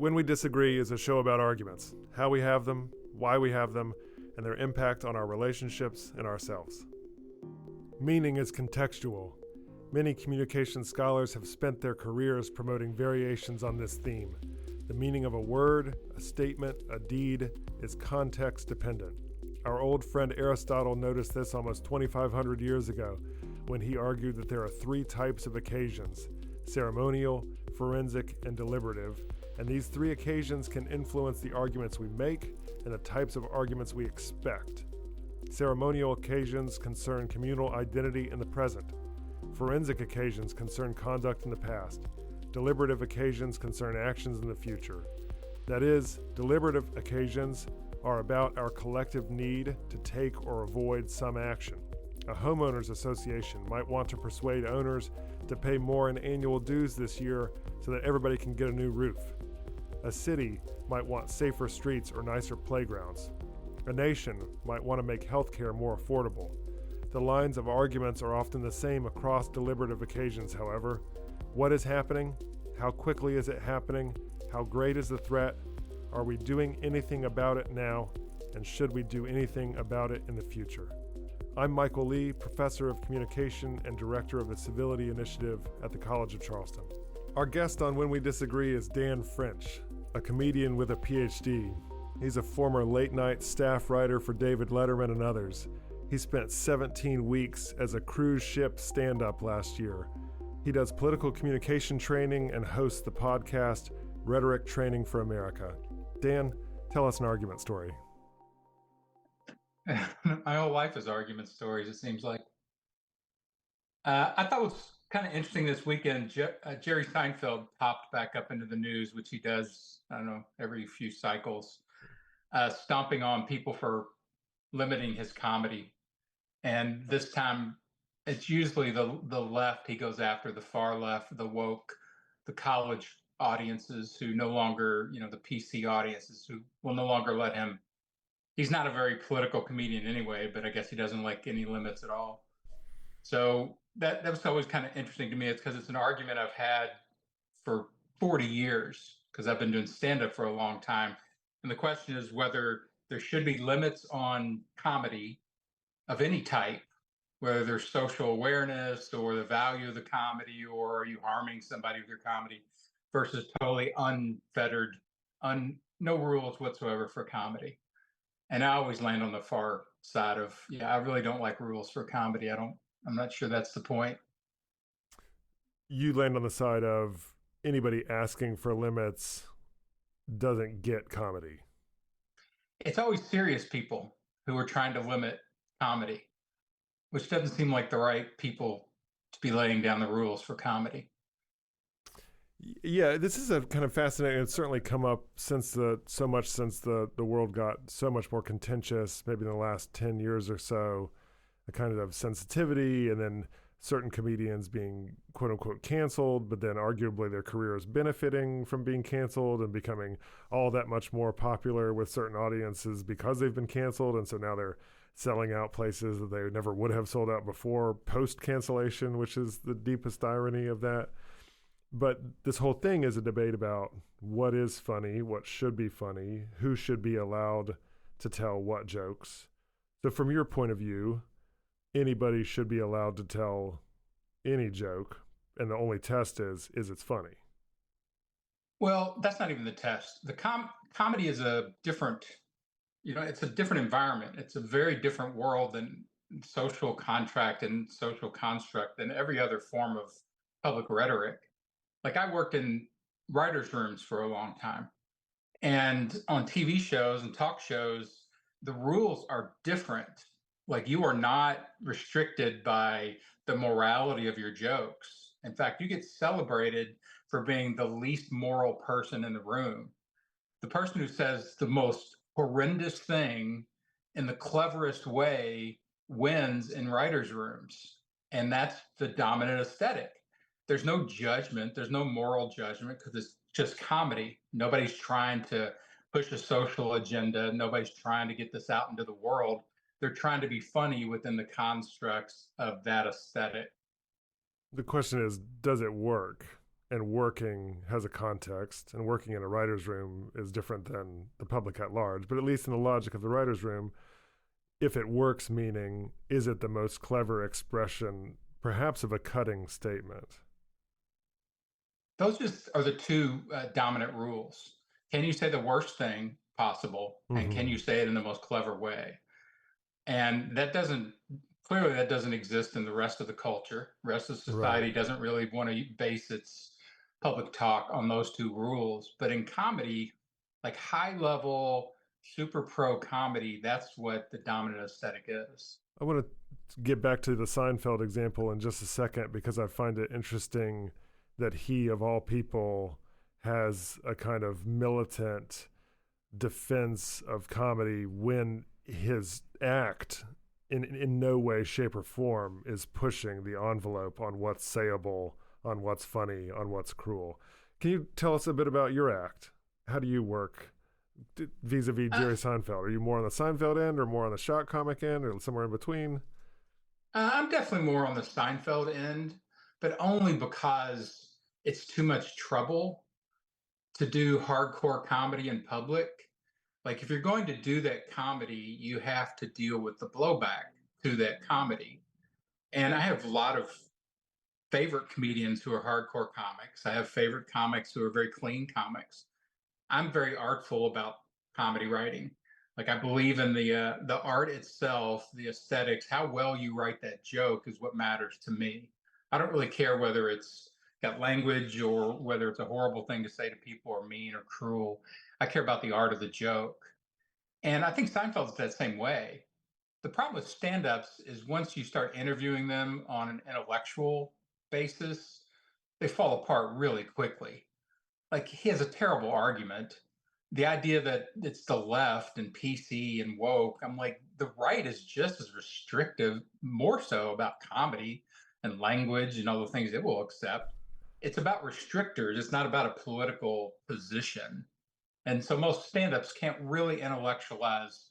When We Disagree is a show about arguments, how we have them, why we have them, and their impact on our relationships and ourselves. Meaning is contextual. Many communication scholars have spent their careers promoting variations on this theme. The meaning of a word, a statement, a deed is context dependent. Our old friend Aristotle noticed this almost 2,500 years ago when he argued that there are three types of occasions: ceremonial, forensic, and deliberative, and these three occasions can influence the arguments we make and the types of arguments we expect. Ceremonial occasions concern communal identity in the present. Forensic occasions concern conduct in the past. Deliberative occasions concern actions in the future. That is, deliberative occasions are about our collective need to take or avoid some action. A homeowners association might want to persuade owners to pay more in annual dues this year so that everybody can get a new roof. A city might want safer streets or nicer playgrounds. A nation might want to make healthcare more affordable. The lines of arguments are often the same across deliberative occasions, however. What is happening? How quickly is it happening? How great is the threat? Are we doing anything about it now? And should we do anything about it in the future? I'm Michael Lee, Professor of Communication and Director of the Civility Initiative at the College of Charleston. Our guest on When We Disagree is Dan French, a comedian with a PhD. He's a former late-night staff writer for David Letterman and others. He spent 17 weeks as a cruise ship stand-up last year. He does political communication training and hosts the podcast Rhetoric Training for America. Dan, tell us an argument story. My whole life is argument stories, it seems like. I thought it was kind of interesting this weekend. Jerry Seinfeld popped back up into the news, which he does, I don't know, every few cycles, stomping on people for limiting his comedy. And this time, it's usually the left. He goes after the far left, the woke, the college audiences who no longer, the PC audiences who will no longer let him. He's not a very political comedian anyway, but I guess he doesn't like any limits at all. So that was always kind of interesting to me. It's because it's an argument I've had for 40 years because I've been doing stand-up for a long time. And the question is whether there should be limits on comedy of any type, whether there's social awareness or the value of the comedy, or are you harming somebody with your comedy, versus totally unfettered, no rules whatsoever for comedy. And I always land on the far side of, I really don't like rules for comedy. I'm not sure that's the point. You land on the side of anybody asking for limits doesn't get comedy. It's always serious people who are trying to limit comedy, which doesn't seem like the right people to be laying down the rules for comedy. Yeah, this is a kind of fascinating. It's certainly come up since the world got so much more contentious, maybe in the last 10 years or so, a kind of sensitivity, and then certain comedians being quote unquote canceled, but then arguably their career is benefiting from being canceled and becoming all that much more popular with certain audiences because they've been canceled. And so now they're selling out places that they never would have sold out before post cancellation, which is the deepest irony of that. But this whole thing is a debate about what is funny, what should be funny, who should be allowed to tell what jokes. So from your point of view, anybody should be allowed to tell any joke, and the only test is it's funny. Well, that's not even the test. The comedy is a different, it's a different environment. It's a very different world than social contract and social construct than every other form of public rhetoric. Like, I worked in writers' rooms for a long time, and on TV shows and talk shows, the rules are different. Like, you are not restricted by the morality of your jokes. In fact, you get celebrated for being the least moral person in the room. The person who says the most horrendous thing in the cleverest way wins in writers' rooms. And that's the dominant aesthetic. There's no judgment. There's no moral judgment because it's just comedy. Nobody's trying to push a social agenda. Nobody's trying to get this out into the world. They're trying to be funny within the constructs of that aesthetic. The question is, does it work? and working has a context, and working in a writer's room is different than the public at large. But at least in the logic of the writer's room, if it works, meaning, is it the most clever expression, perhaps, of a cutting statement? Those just are the two dominant rules. Can you say the worst thing possible, and can you say it in the most clever way? And that doesn't exist in the rest of the culture. The rest of society Right. doesn't really want to base its public talk on those two rules. But in comedy, like high level, super pro comedy, that's what the dominant aesthetic is. I want to get back to the Seinfeld example in just a second, because I find it interesting that he, of all people, has a kind of militant defense of comedy when his act in no way, shape, or form is pushing the envelope on what's sayable, on what's funny, on what's cruel. Can you tell us a bit about your act? How do you work vis-a-vis Uh, Jerry Seinfeld? Are you more on the Seinfeld end, or more on the shock comic end, or somewhere in between? I'm definitely more on the Seinfeld end, but only because it's too much trouble to do hardcore comedy in public. Like if you're going to do that comedy, you have to deal with the blowback to that comedy. And I have a lot of favorite comedians who are hardcore comics. I have favorite comics who are very clean comics. I'm very artful about comedy writing. Like I believe in the art itself, the aesthetics, how well you write that joke is what matters to me. I don't really care whether it's got language or whether it's a horrible thing to say to people or mean or cruel. I care about the art of the joke. And I think Seinfeld's that same way. The problem with stand-ups is once you start interviewing them on an intellectual basis, they fall apart really quickly. Like he has a terrible argument. The idea that it's the left and PC and woke, I'm like, the right is just as restrictive, more so about comedy and language and all the things it will accept. It's about restrictors, it's not about a political position. And so most stand-ups can't really intellectualize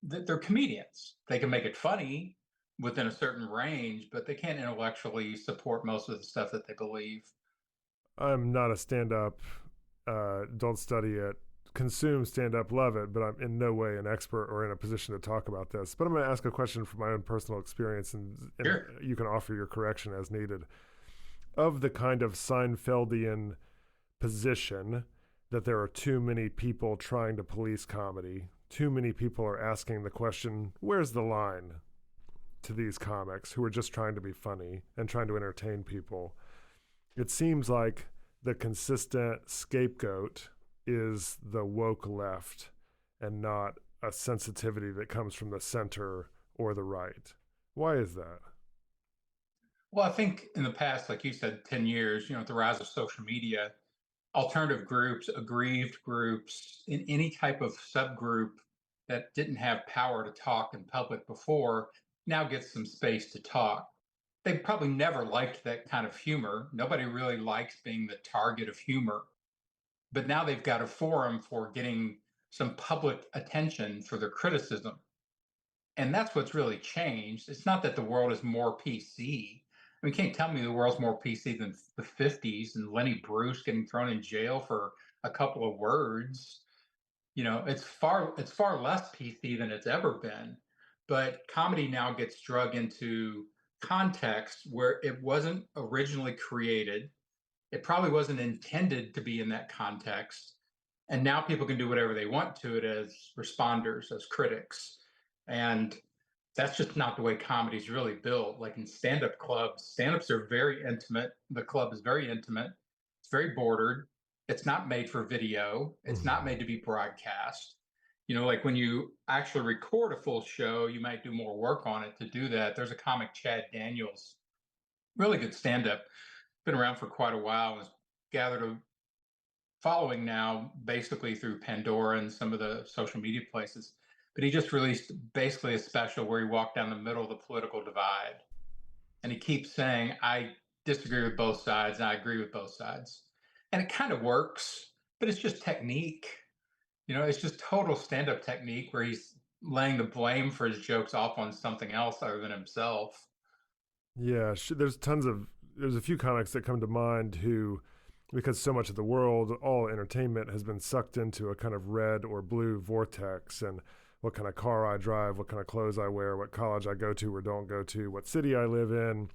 that they're comedians. They can make it funny within a certain range, but they can't intellectually support most of the stuff that they believe. I'm not a stand-up, don't study it, consume stand-up, love it, but I'm in no way an expert or in a position to talk about this. But I'm going to ask a question from my own personal experience, and Sure. you can offer your correction as needed. Of the kind of Seinfeldian position that there are too many people trying to police comedy, too many people are asking the question, where's the line, to these comics who are just trying to be funny and trying to entertain people. It seems like the consistent scapegoat is the woke left and not a sensitivity that comes from the center or the right. Why is that? Well, I think in the past, like you said, 10 years, with the rise of social media, alternative groups, aggrieved groups, in any type of subgroup that didn't have power to talk in public before now gets some space to talk. They probably never liked that kind of humor. Nobody really likes being the target of humor, but now they've got a forum for getting some public attention for their criticism. And that's what's really changed. It's not that the world is more PC. I mean, you can't tell me the world's more PC than the 50s and Lenny Bruce getting thrown in jail for a couple of words. It's far less PC than it's ever been. But comedy now gets drug into context where it wasn't originally created. It probably wasn't intended to be in that context. And now people can do whatever they want to it as responders, as critics. And that's just not the way comedy's really built. Like in stand-up clubs, stand-ups are very intimate. The club is very intimate. It's very bordered. It's not made for video. It's not Mm-hmm. made to be broadcast. Like when you actually record a full show, you might do more work on it to do that. There's a comic, Chad Daniels, really good stand-up, been around for quite a while, and has gathered a following now basically through Pandora and some of the social media places. But he just released basically a special where he walked down the middle of the political divide. And he keeps saying, I disagree with both sides and I agree with both sides. And it kind of works, but it's just technique. It's just total stand up technique where he's laying the blame for his jokes off on something else other than himself. Yeah, there's a few comics that come to mind who because so much of the world, all entertainment, has been sucked into a kind of red or blue vortex. And what kind of car I drive, what kind of clothes I wear, what college I go to or don't go to, what city I live in,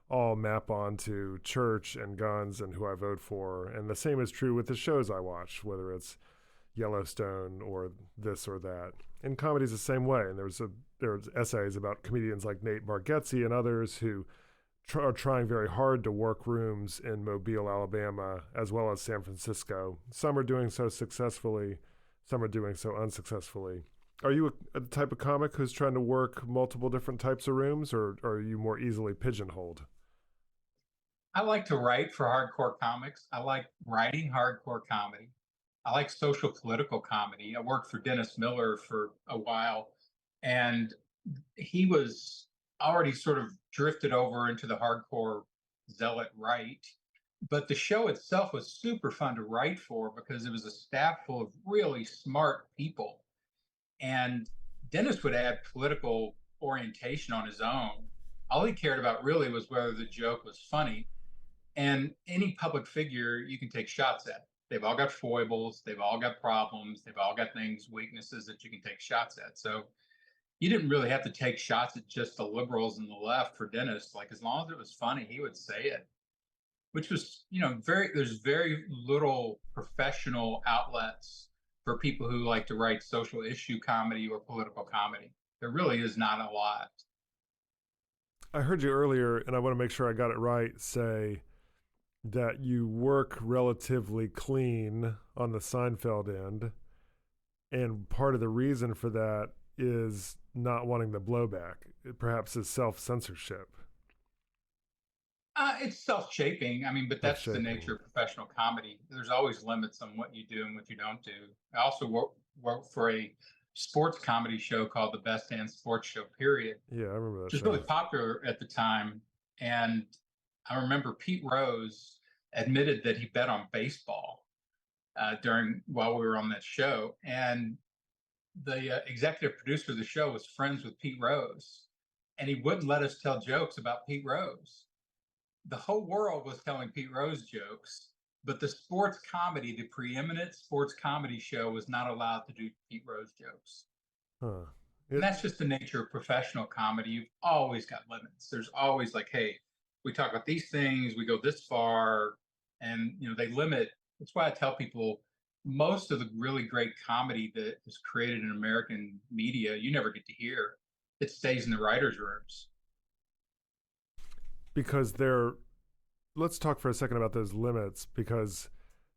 all map onto church and guns and who I vote for. And the same is true with the shows I watch, whether it's Yellowstone or this or that. And comedy's the same way. And there's essays about comedians like Nate Bargatze and others who are trying very hard to work rooms in Mobile, Alabama, as well as San Francisco. Some are doing so successfully, some are doing so unsuccessfully. Are you a type of comic who's trying to work multiple different types of rooms, or are you more easily pigeonholed? I like to write for hardcore comics. I like writing hardcore comedy. I like social political comedy. I worked for Dennis Miller for a while, and he was already sort of drifted over into the hardcore zealot right. But the show itself was super fun to write for because it was a staff full of really smart people. And Dennis would add political orientation on his own. All he cared about really was whether the joke was funny. And any public figure you can take shots at. They've all got foibles, they've all got problems, they've all got things, weaknesses that you can take shots at. So you didn't really have to take shots at just the liberals and the left for Dennis. Like as long as it was funny, he would say it, which was, there's very little professional outlets for people who like to write social issue comedy or political comedy. There really is not a lot. I heard you earlier, and I want to make sure I got it right, say that you work relatively clean on the Seinfeld end. And part of the reason for that is not wanting the blowback. It perhaps is self-censorship. It's self-shaping. I mean, but that's the Self-shaping. nature of professional comedy. There's always limits on what you do and what you don't do. I also worked for a sports comedy show called The Best Damn Sports Show, period, Yeah, I remember that which was show. really popular at the time. And I remember Pete Rose admitted that he bet on baseball while we were on that show. And the executive producer of the show was friends with Pete Rose, and he wouldn't let us tell jokes about Pete Rose. The whole world was telling Pete Rose jokes, but the sports comedy, the preeminent sports comedy show, was not allowed to do Pete Rose jokes. Huh. And that's just the nature of professional comedy. You've always got limits. There's always like, hey, we talk about these things, we go this far, and they limit. That's why I tell people most of the really great comedy that is created in American media, you never get to hear. It stays in the writers' rooms. Because let's talk for a second about those limits, because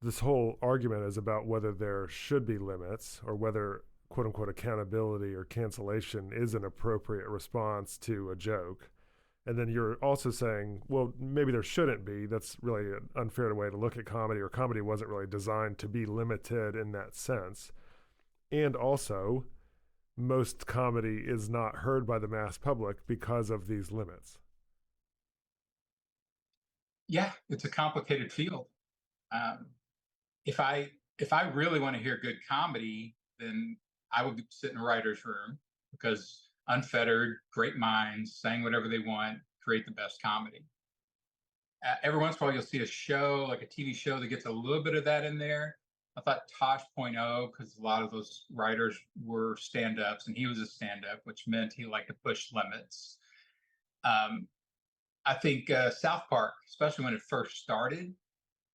this whole argument is about whether there should be limits or whether quote unquote accountability or cancellation is an appropriate response to a joke. And then you're also saying, well, maybe there shouldn't be. That's really an unfair way to look at comedy, or comedy wasn't really designed to be limited in that sense. And also, most comedy is not heard by the mass public because of these limits. Yeah, it's a complicated field. Um, if I really want to hear good comedy, then I would sit in a writer's room because unfettered, great minds saying whatever they want, create the best comedy. Every once in a while, you'll see a show, like a TV show, that gets a little bit of that in there. I thought Tosh.0, because a lot of those writers were stand-ups, and he was a stand-up, which meant he liked to push limits. Um, I think South Park, especially when it first started,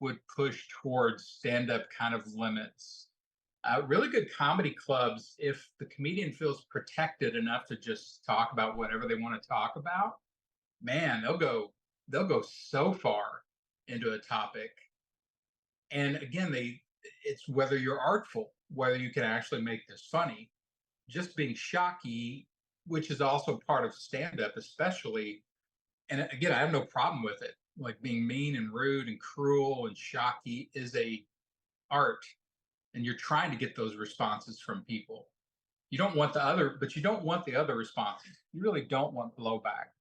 would push towards stand-up kind of limits. Really good comedy clubs, if the comedian feels protected enough to just talk about whatever they want to talk about, man, they'll go so far into a topic. And again, it's whether you're artful, whether you can actually make this funny. Just being shocky, which is also part of stand-up, especially. And again, I have no problem with it. Like being mean and rude and cruel and shocky is a art, and you're trying to get those responses from people. You don't want but you don't want the other responses. You really don't want blowback.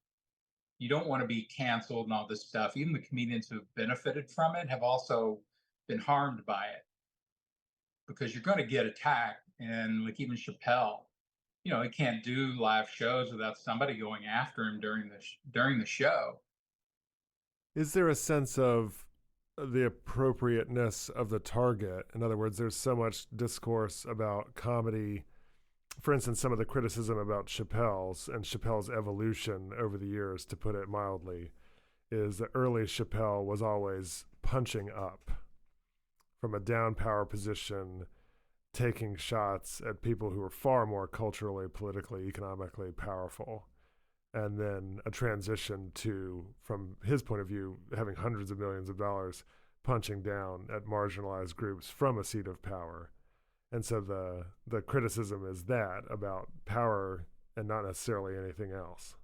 You don't want to be canceled and all this stuff. Even the comedians who have benefited from it have also been harmed by it, because you're going to get attacked. And like even Chappelle, he can't do live shows without somebody going after him during the show. Is there a sense of the appropriateness of the target. In other words, there's so much discourse about comedy. For instance, some of the criticism about Chappelle's evolution over the years, to put it mildly, is that early Chappelle was always punching up from a down power position, taking shots at people who were far more culturally, politically, economically powerful. And then a transition to, from his point of view, having hundreds of millions of dollars punching down at marginalized groups from a seat of power. And so the criticism is that about power and not necessarily anything else.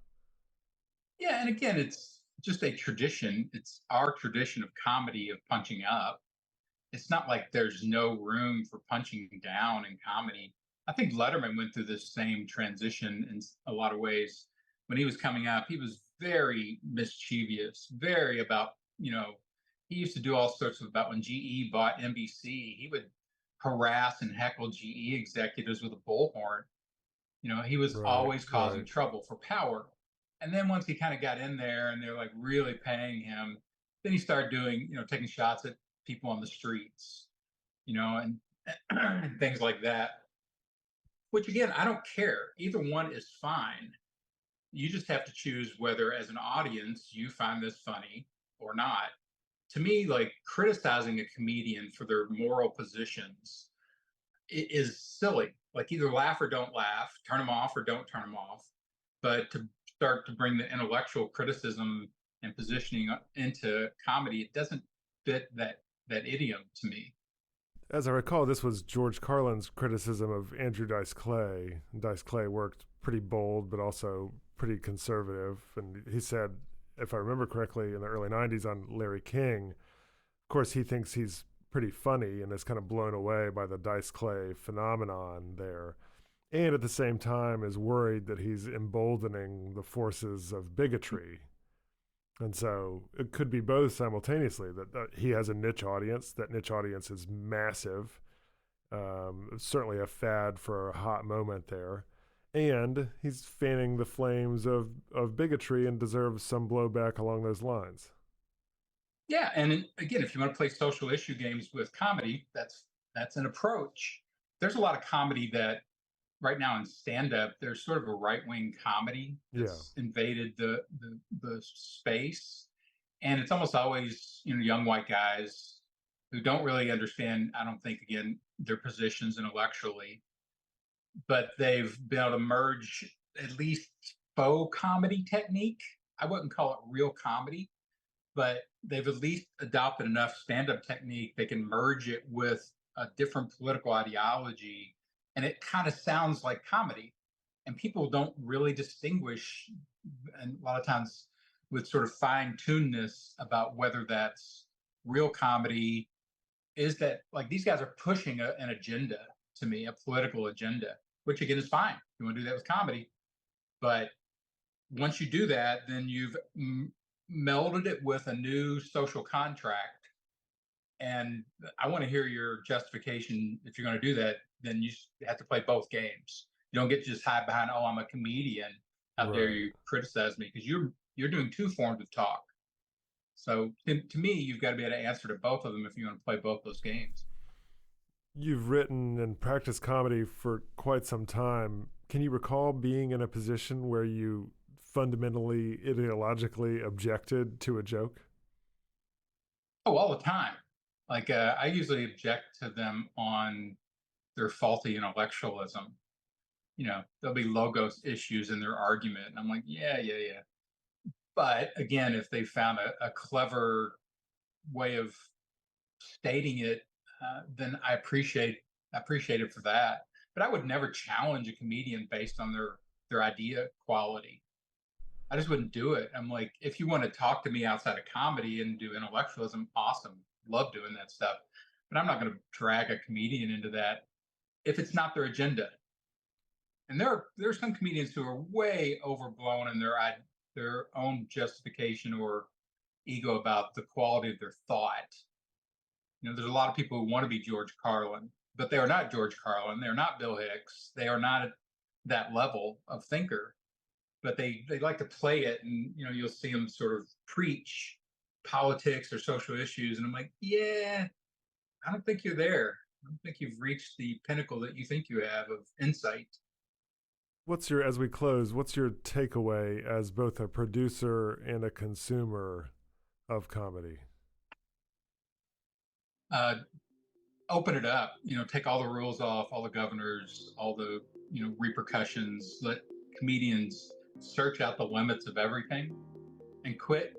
Yeah, and again, it's just a tradition. It's our tradition of comedy of punching up. It's not like there's no room for punching down in comedy. I think Letterman went through this same transition in a lot of ways. When he was coming up, he was very mischievous, very about, he used to do all sorts of about when GE bought NBC, he would harass and heckle GE executives with a bullhorn. He was Right, always causing right. trouble for power. And then once he kind of got in there and they're like really paying him, then he started doing, taking shots at people on the streets, and and things like that. Which again, I don't care. Either one is fine. You just have to choose whether, as an audience, you find this funny or not. To me, like criticizing a comedian for their moral positions is silly. Like either laugh or don't laugh, turn them off or don't turn them off. But to start to bring the intellectual criticism and positioning into comedy, it doesn't fit that idiom to me. As I recall, this was George Carlin's criticism of Andrew Dice Clay. Dice Clay worked pretty bold, but also pretty conservative. And he said, if I remember correctly, in the early 90s on Larry King, of course, he thinks he's pretty funny and is kind of blown away by the Dice Clay phenomenon there. And at the same time, is worried that he's emboldening the forces of bigotry. And so it could be both simultaneously that he has a niche audience. That niche audience is massive, certainly a fad for a hot moment there. And he's fanning the flames of bigotry and deserves some blowback along those lines. Yeah, and again, if you want to play social issue games with comedy, that's an approach. There's a lot of comedy that right now in stand up, there's sort of a right wing comedy Yeah. that's invaded the space, and it's almost always young white guys who don't really understand. I don't think again their positions intellectually, but they've been able to merge at least faux comedy technique. I wouldn't call it real comedy, but they've at least adopted enough stand-up technique they can merge it with a different political ideology, and it kind of sounds like comedy. And people don't really distinguish, and a lot of times with sort of fine-tunedness about whether that's real comedy. Is that like these guys are pushing an agenda to me, a political agenda, which again is fine. You want to do that with comedy, but once you do that, then you've melded it with a new social contract. And I want to hear your justification. If you're going to do that, then you have to play both games. You don't get to just hide behind, "Oh, I'm a comedian. How dare Right. you criticize me?" Because you're doing two forms of talk. So to me, you've got to be able to answer to both of them if you want to play both those games. You've written and practiced comedy for quite some time. Can you recall being in a position where you fundamentally ideologically objected to a joke? Oh, all the time. Like I usually object to them on their faulty intellectualism. There'll be logos issues in their argument, and I'm like, yeah, yeah, yeah. But again, if they found a clever way of stating it, then I appreciate it for that. But I would never challenge a comedian based on their idea quality. I just wouldn't do it. I'm like, if you want to talk to me outside of comedy and do intellectualism, awesome, love doing that stuff. But I'm not going to drag a comedian into that if it's not their agenda. And there are some comedians who are way overblown in their own justification or ego about the quality of their thought. There's a lot of people who want to be George Carlin, but they are not George Carlin. They're not Bill Hicks. They are not at that level of thinker. But they like to play it, and you'll see them sort of preach politics or social issues. And I'm like, yeah, I don't think you're there. I don't think you've reached the pinnacle that you think you have of insight. As we close, what's your takeaway as both a producer and a consumer of comedy? Open it up, take all the rules off, all the governors, all the, repercussions. Let comedians search out the limits of everything and quit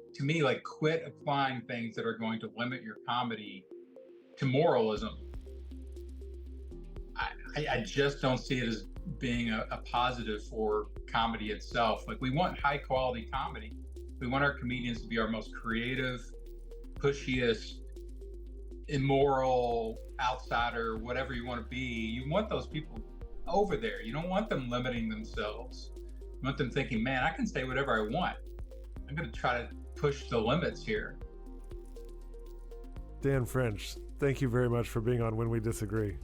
applying things that are going to limit your comedy to moralism. I just don't see it as being a positive for comedy itself. Like, we want high quality comedy. We want our comedians to be our most creative, pushiest, immoral, outsider, whatever you want to be. You want those people over there. You don't want them limiting themselves. You want them thinking, man, I can say whatever I want. I'm going to try to push the limits here. Dan French, thank you very much for being on When We Disagree.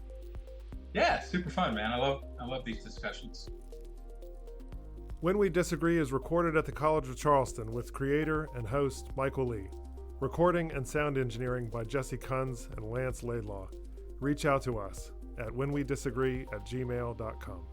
Yeah, super fun, man. I love these discussions. When We Disagree is recorded at the College of Charleston with creator and host Michael Lee. Recording and sound engineering by Jesse Kunz and Lance Laidlaw. Reach out to us at whenwedisagree@gmail.com.